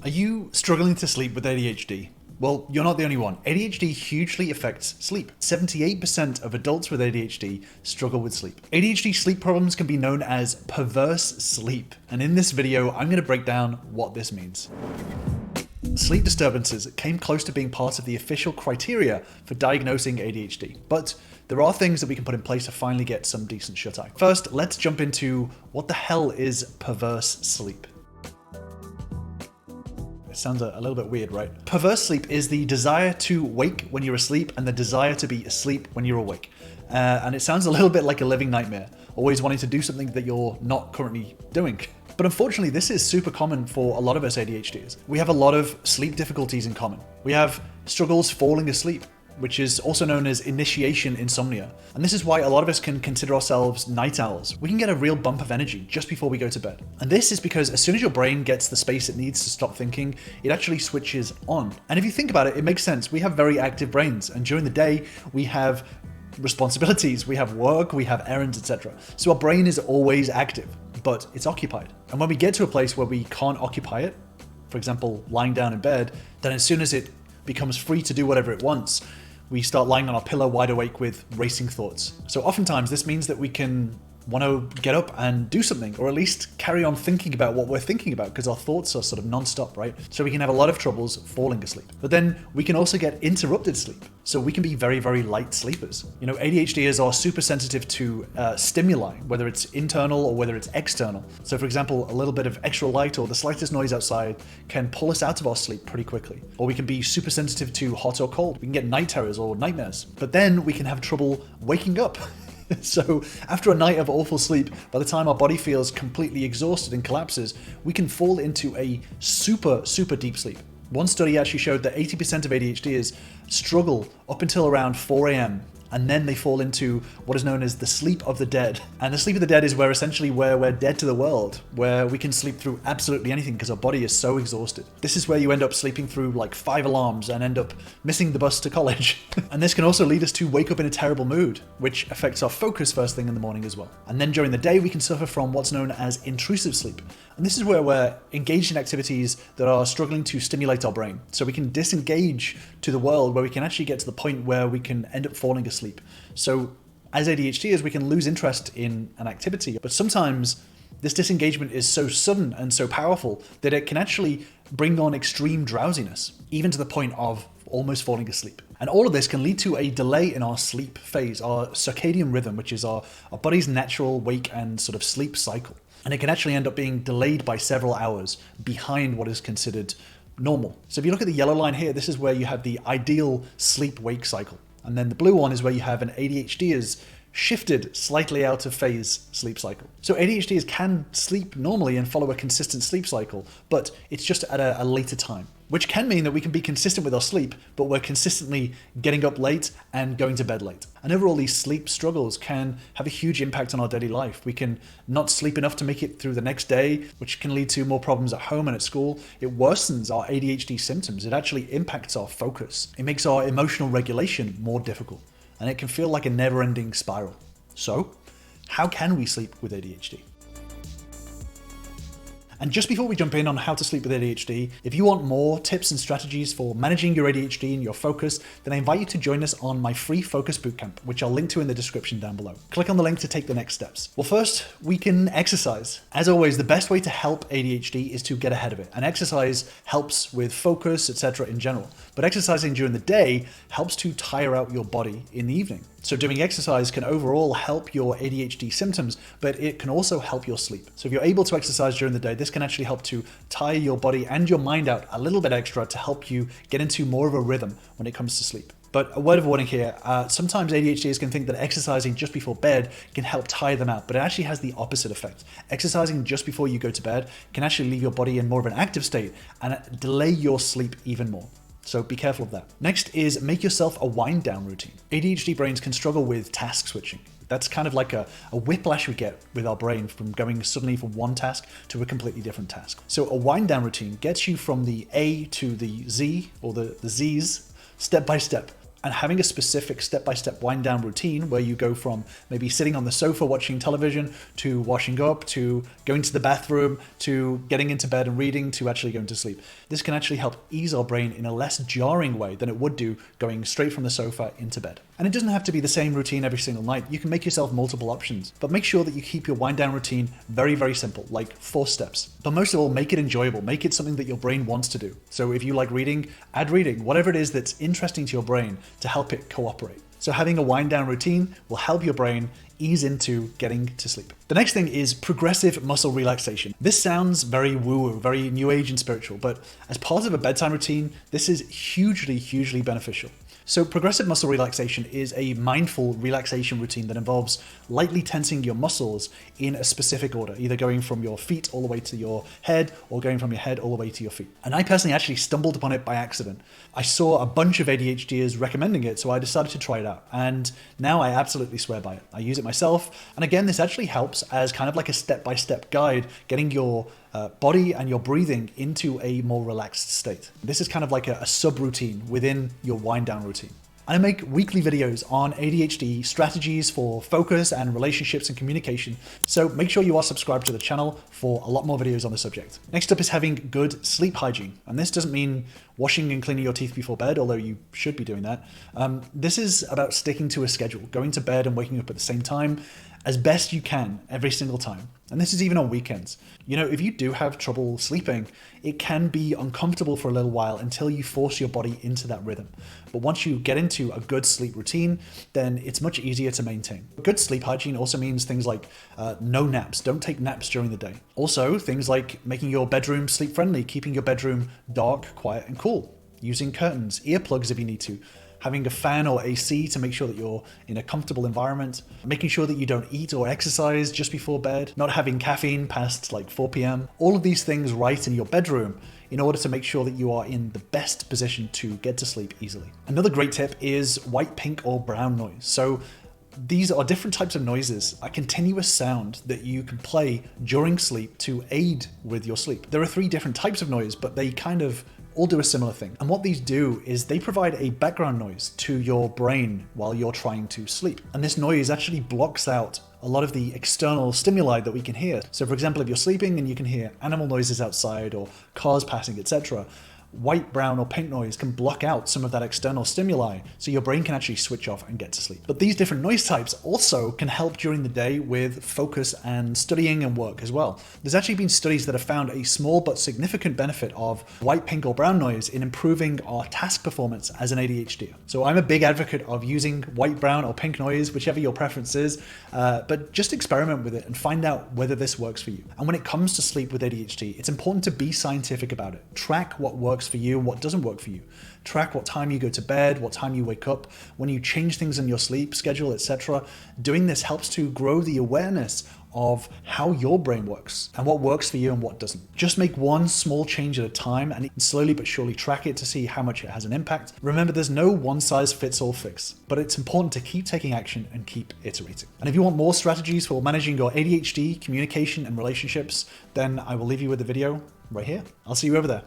Are you struggling to sleep with ADHD? Well, you're not the only one. ADHD hugely affects sleep. 78% of adults with ADHD struggle with sleep. ADHD sleep problems can be known as perverse sleep. And in this video, I'm going to break down what this means. Sleep disturbances came close to being part of the official criteria for diagnosing ADHD, but there are things that we can put in place to finally get some decent shut-eye. First, let's jump into what the hell is perverse sleep. It sounds a little bit weird, right? Perverse sleep is the desire to wake when you're asleep and the desire to be asleep when you're awake. And it sounds a little bit like a living nightmare, always wanting to do something that you're not currently doing. But unfortunately, this is super common for a lot of us ADHDers. We have a lot of sleep difficulties in common. We have struggles falling asleep, which is also known as initiation insomnia. And this is why a lot of us can consider ourselves night owls. We can get a real bump of energy just before we go to bed. And this is because as soon as your brain gets the space it needs to stop thinking, it actually switches on. And if you think about it, it makes sense. We have very active brains, and during the day, we have responsibilities, we have work, we have errands, etc. So our brain is always active, but it's occupied. And when we get to a place where we can't occupy it, for example, lying down in bed, then as soon as it becomes free to do whatever it wants, we start lying on our pillow wide awake with racing thoughts. So oftentimes this means that we can want to get up and do something, or at least carry on thinking about what we're thinking about, because our thoughts are sort of non-stop, right? So we can have a lot of troubles falling asleep. But then we can also get interrupted sleep. So we can be very, very light sleepers. You know, ADHDers are super sensitive to stimuli, whether it's internal or whether it's external. So for example, a little bit of extra light or the slightest noise outside can pull us out of our sleep pretty quickly. Or we can be super sensitive to hot or cold. We can get night terrors or nightmares. But then we can have trouble waking up. So after a night of awful sleep, by the time our body feels completely exhausted and collapses, we can fall into a super, super deep sleep. One study actually showed that 80% of ADHDers struggle up until around 4 a.m. and then they fall into what is known as the sleep of the dead. And the sleep of the dead is where essentially we're dead to the world, where we can sleep through absolutely anything because our body is so exhausted. This is where you end up sleeping through like 5 alarms and end up missing the bus to college. And this can also lead us to wake up in a terrible mood, which affects our focus first thing in the morning as well. And then during the day, we can suffer from what's known as intrusive sleep. And this is where we're engaged in activities that are struggling to stimulate our brain. So we can disengage to the world where we can actually get to the point where we can end up falling asleep. So as ADHDers, we can lose interest in an activity, but sometimes this disengagement is so sudden and so powerful that it can actually bring on extreme drowsiness, even to the point of almost falling asleep. And all of this can lead to a delay in our sleep phase, our circadian rhythm, which is our body's natural wake and sort of sleep cycle. And it can actually end up being delayed by several hours behind what is considered normal. So if you look at the yellow line here, this is where you have the ideal sleep-wake cycle. And then the blue one is where you have an ADHDer's shifted slightly out of phase sleep cycle. So ADHDers can sleep normally and follow a consistent sleep cycle, but it's just at a later time, which can mean that we can be consistent with our sleep, but we're consistently getting up late and going to bed late. And overall, these sleep struggles can have a huge impact on our daily life. We can not sleep enough to make it through the next day, which can lead to more problems at home and at school. It worsens our ADHD symptoms. It actually impacts our focus. It makes our emotional regulation more difficult, and it can feel like a never-ending spiral. So, how can we sleep with ADHD? And just before we jump in on how to sleep with ADHD, if you want more tips and strategies for managing your ADHD and your focus, then I invite you to join us on my free focus bootcamp, which I'll link to in the description down below. Click on the link to take the next steps. Well, first, we can exercise. As always, the best way to help ADHD is to get ahead of it. And exercise helps with focus, etc. in general. But exercising during the day helps to tire out your body in the evening. So doing exercise can overall help your ADHD symptoms, but it can also help your sleep. So if you're able to exercise during the day, this can actually help to tire your body and your mind out a little bit extra to help you get into more of a rhythm when it comes to sleep. But a word of warning here, sometimes ADHDers can think that exercising just before bed can help tire them out, but it actually has the opposite effect. Exercising just before you go to bed can actually leave your body in more of an active state and delay your sleep even more. So be careful of that. Next is make yourself a wind down routine. ADHD brains can struggle with task switching. That's kind of like a whiplash we get with our brain from going suddenly from one task to a completely different task. So a wind down routine gets you from the A to the Z, or the Z's, step by step. And having a specific step-by-step wind-down routine where you go from maybe sitting on the sofa watching television to washing up to going to the bathroom to getting into bed and reading to actually going to sleep. This can actually help ease our brain in a less jarring way than it would do going straight from the sofa into bed. And it doesn't have to be the same routine every single night. You can make yourself multiple options, but make sure that you keep your wind-down routine very, very simple, like 4 steps. But most of all, make it enjoyable. Make it something that your brain wants to do. So if you like reading, add reading, whatever it is that's interesting to your brain to help it cooperate. So having a wind down routine will help your brain ease into getting to sleep. The next thing is progressive muscle relaxation. This sounds very woo-woo, very new age and spiritual, but as part of a bedtime routine, this is hugely, hugely beneficial. So progressive muscle relaxation is a mindful relaxation routine that involves lightly tensing your muscles in a specific order, either going from your feet all the way to your head or going from your head all the way to your feet. And I personally actually stumbled upon it by accident. I saw a bunch of ADHDers recommending it, so I decided to try it out. And now I absolutely swear by it. I use it myself. And again, this actually helps as kind of like a step-by-step guide, getting your body and your breathing into a more relaxed state. This is kind of like a sub-routine within your wind-down routine. I make weekly videos on ADHD strategies for focus and relationships and communication, so make sure you are subscribed to the channel for a lot more videos on the subject. Next up is having good sleep hygiene, and this doesn't mean washing and cleaning your teeth before bed, although you should be doing that. This is about sticking to a schedule, going to bed and waking up at the same time as best you can every single time. And this is even on weekends. You know, if you do have trouble sleeping, it can be uncomfortable for a little while until you force your body into that rhythm. But once you get into a good sleep routine, then it's much easier to maintain. Good sleep hygiene also means things like no naps. Don't take naps during the day. Also, things like making your bedroom sleep friendly, keeping your bedroom dark, quiet, and cool. Using curtains, earplugs if you need to. Having a fan or AC to make sure that you're in a comfortable environment, making sure that you don't eat or exercise just before bed, not having caffeine past like 4 p.m. All of these things right in your bedroom in order to make sure that you are in the best position to get to sleep easily. Another great tip is white, pink, or brown noise. So these are different types of noises, a continuous sound that you can play during sleep to aid with your sleep. There are 3 different types of noise, but they kind of all do a similar thing. And what these do is they provide a background noise to your brain while you're trying to sleep. And this noise actually blocks out a lot of the external stimuli that we can hear. So for example, if you're sleeping and you can hear animal noises outside or cars passing, etc., white, brown, or pink noise can block out some of that external stimuli, so your brain can actually switch off and get to sleep. But these different noise types also can help during the day with focus and studying and work as well. There's actually been studies that have found a small but significant benefit of white, pink, or brown noise in improving our task performance as an ADHDer. So I'm a big advocate of using white, brown, or pink noise, whichever your preference is, but just experiment with it and find out whether this works for you. And when it comes to sleep with ADHD, it's important to be scientific about it. Track what works for you and what doesn't work for you. Track what time you go to bed, what time you wake up, when you change things in your sleep schedule, etc. Doing this helps to grow the awareness of how your brain works and what works for you and what doesn't. Just make one small change at a time and slowly but surely track it to see how much it has an impact. Remember, there's no one-size-fits-all fix, but it's important to keep taking action and keep iterating. And if you want more strategies for managing your ADHD, communication, and relationships, then I will leave you with the video right here. I'll see you over there.